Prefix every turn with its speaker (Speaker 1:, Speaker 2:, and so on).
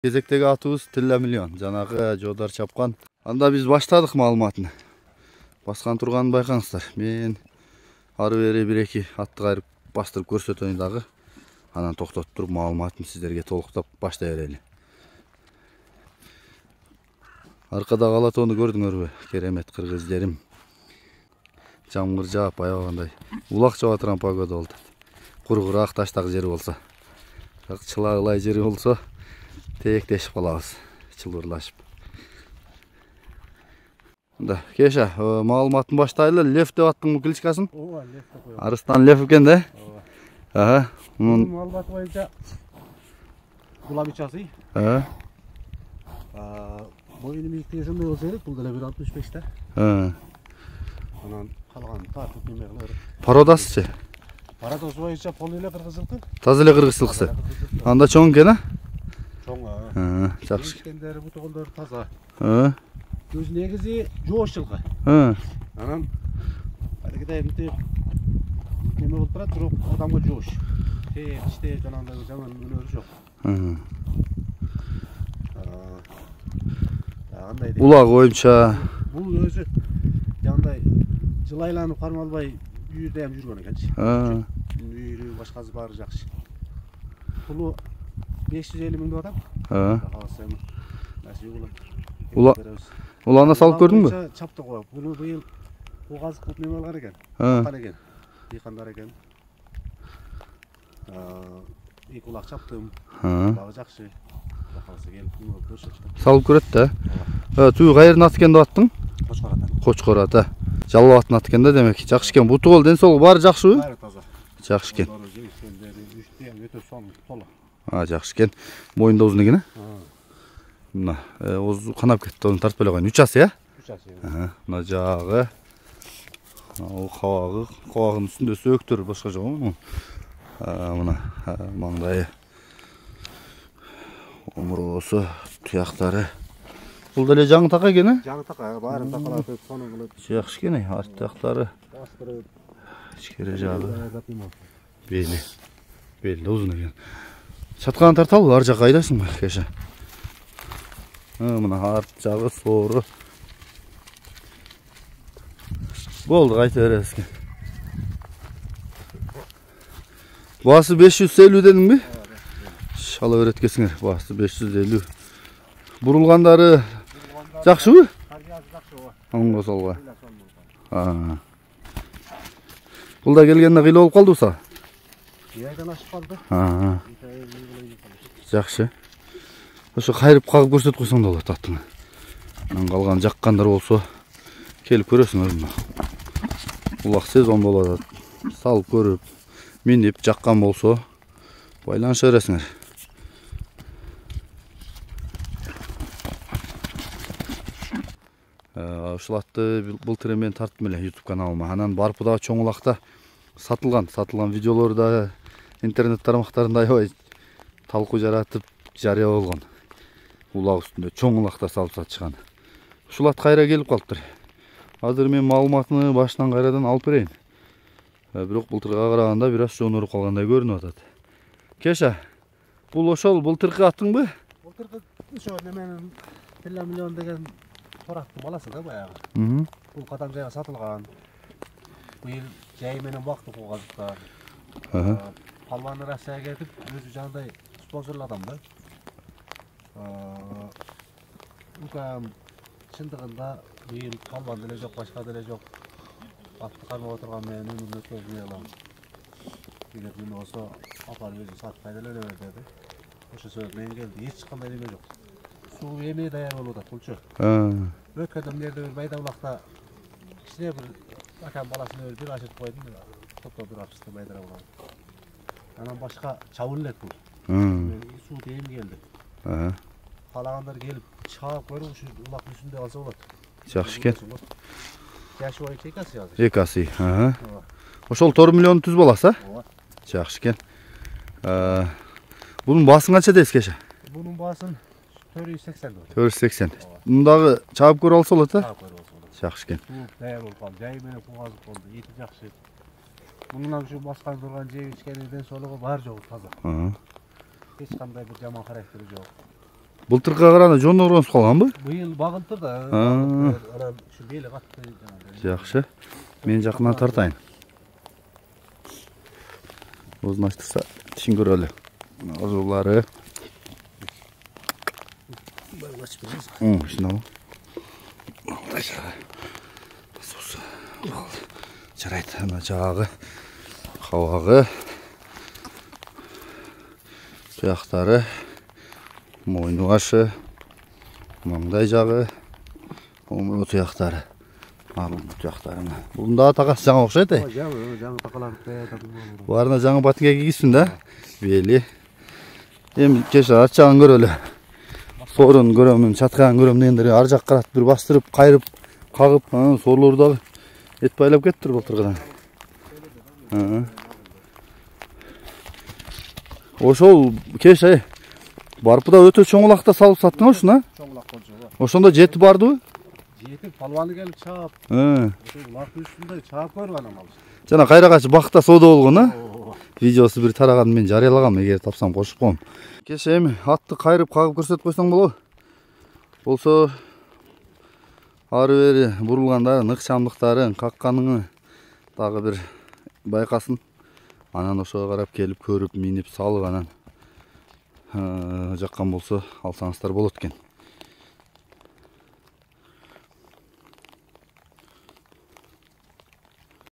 Speaker 1: Кезектегі атыбыз Тилля Миллион. Жанагы Жодар чапкан. Анда биз баштадык маалыматын. Баскан турганын байкаңыздар. Мен ары бери 1-2 атты кайрып бастырып көрсөтөйүн дагы. Анан токтотуп туруп маалыматын сиздерге толуктап баштай берели. Аркадагы ала тоону көрдүңөрбү? Керемет кыргыз жерим. Жамгыр жаап аябагандай улак жаба турган погода болду. Кургураак таштагы жер болсо, чылаалай жери болсо тээктешип калабыз, чылбырлашып. Да, Кеша, маалыматын баштайлы. Лев деп аттың кличкасын?
Speaker 2: Ооба, Лев деп коём.
Speaker 1: Арыстан Лев экен да?
Speaker 2: Ооба.
Speaker 1: Ага.
Speaker 2: Мунун маалыматы боюнча Куламичасы. Моюну бийликтиги ошондой болсо керек, бул деле 1.65 да. Анан калган тартып неме кылып.
Speaker 1: Пародасычы?
Speaker 2: Пародасы боюнча пол эле кыргыз жылкы.
Speaker 1: Таза эле кыргыз жылкысы. Анда чоң экен, а?
Speaker 2: Чоң.
Speaker 1: Жакшы.
Speaker 2: Ишкендери, бутугундары таза.
Speaker 1: Көз
Speaker 2: негизи жоош жылкы. Анан адегидей мынтип неме болуп турат, бирок адамга жоош. Ичте жанагындай жаман өнөрү жок.
Speaker 1: Улак боюнча
Speaker 2: бул өзү жандай жылайланып кармалбай үйүрдө ham жүргөн экенчи. Үйүрү башкасы баары жакшы. Пулу 550 миң деп атам.
Speaker 1: Улана салып көрдүңбү?
Speaker 2: Чапты коюп. Буну быйыл кугаз кылып неме кылган экен. Акан экен. Дыйкандар экен. Эки улак чаптым. Багы жакшы. Бакалса келип көрсөтчү.
Speaker 1: Салып көрөт да. Түү кайердин аты экен деп аттың?
Speaker 2: Кочкор ата.
Speaker 1: Кочкор ата. Жалал атын аты экен да, демек. Жакшы экен. Буту бол, ден соолугу баары жакшыбы?
Speaker 2: Баары таза.
Speaker 1: Жакшы экен.
Speaker 2: Өтө толу.
Speaker 1: Жакшы экен. Моюнда узун экен, Мына, канап кетти, оны тартып эле коюн. 3 асы,
Speaker 2: 3 асы.
Speaker 1: Мына жагы. Кабагынын үстүндө сөөктөр башка жок, мына маңдайы. Омуросу, туяктары. Бул деле жаңы така экен,
Speaker 2: Жаңы така, баарын такалатып, сонун кылып.
Speaker 1: Жакшы экен, арт таяктары.
Speaker 2: Бастырып.
Speaker 1: Ичкери жагы. Бели узун экен. Чатканы тарталы, ар жакка айдайсыңбы, Кеша? Мына арт жагы соору. Болду, кайта беребиз экен. Баасы 550 дедиңби? Шала өйрөткесиңер, баасы 550. Бурулгандары жакшыбы? Оңго солго. Бул да келгенде кыйла болуп калдыбы са?
Speaker 2: Айдан ашып калды.
Speaker 1: Жакшы. Ошо кайрып кагып көрсөтүп койсоң да болот аттыңы. Анан калган жаккандар болсо келип көрөсүңөр мына. Улак сезон болот. Салып көрүп, минип жаккан болсо байланыша бересиңер. Ушул атты былтыр мен тарттым эле YouTube каналыма. Анан барпы дагы чоң улакта сатылган видеолор да интернет тармактарында аябай талкуу жаратып жарыя болгон. Улак үстүндө чоң улакта салып сатышкан. Ушул ат кайра келип калыптыр. Азыр мен маалыматыны башынан кайрадан алып берейин. Бирок былтырга караганда бир аз жонуруп калгандай көрүнүп атат. Кеша, бул ошол былтыркы аттыңбы?
Speaker 2: Былтыркы ошо неменин Тилля Миллион деген сорактын баласы да баягы. Бул кадам жайга сатылган. Быйыл жай менен бакты кугазыкта. Палваны Россияга кетип, өзү жандай спонсорлуу адам да. Укам чындыгында быйыл палван деле жок, башка деле жок. Атты кармап отурган менен өмүрүн өткөрүп алам. Билет мен болсо апар өзү сатып кайдалай бер деди. Ошо себеп менен келди. Эч кандай неме жок. Суу эме даяр болуп атат булчу. Өткөндө мынерде бир майда улакта кичине бир акам баласын бир ашыртып койдум. Топтоп туруп атышты майдара булган. Анан башка чабын элек бул. Суу эми келди. Каалагандар келип чаап көрүп, ушу улактын үстүндө калса болот.
Speaker 1: Жакшы экен.
Speaker 2: Жашы боюнча экасы азыр.
Speaker 1: Экасы. Ошол 4 миллион түз баласы, Жакшы экен. Бунун баасын канча дейсиз, Кеша?
Speaker 2: Бунун баасын 480.
Speaker 1: 480. Мундагы чаап көрүп алса болот,
Speaker 2: Чаап көрүп алса болот.
Speaker 1: Жакшы экен.
Speaker 2: Даяр болуп калды. Жай менен кугазык болду. Эти жакшы. Мундан ушу баскан турган жеп ичкени ден соолугу баары жок таза. Эч кандай бир жаман характери жок.
Speaker 1: Былтыркыга караганда жондор өсүп калганбы?
Speaker 2: Быйыл багылтыр да. Анан ушу бели катты жанагы.
Speaker 1: Жакшы. Мен жакынан тартайын. Озун ачтырса тишин көрөлү. Озулары. Шунабы. Жарайт, ана жагы, кабагы, туяктары, мойну башы, маңдай жагы, омуру туяктары. Алын туяктары. Бунун дагы такасы жаңы окшойт.
Speaker 2: Жаңы такаланып калат.
Speaker 1: Буларына жаңы ботинка кийгизсин да. Бели. Эми кеш арчагын көрөлү. Сорун көрөмүн, чаткагын көрөм дегендер ар жак карат бир бастырып, кайрып, кагып, сорлору дагы эт байлап кеттир былтыркыдан. Ошол кеш барпыда өтө чоңулакта салып саттың ошуна?
Speaker 2: Чоңулак болчу.
Speaker 1: Ошондо жети бардыбы?
Speaker 2: Жетип палваны келип чаап. Лак үстүндө чаап көргөн амал.
Speaker 1: Жана кайрагачы бакта соода болгон, видеосу бир тараган мен жарыялагам, эгер тапсам кошуп коем. Кеш эми атты кайрып кагып көрсөтүп койсоң болобу? Болсо ары бери бурулгандарын, ыкчамдыктарын, какканыңы дагы бир байкасын. Анан ошого карап келип көрүп, минип, салып анан жаккан болсо алсаңыздар болот экен.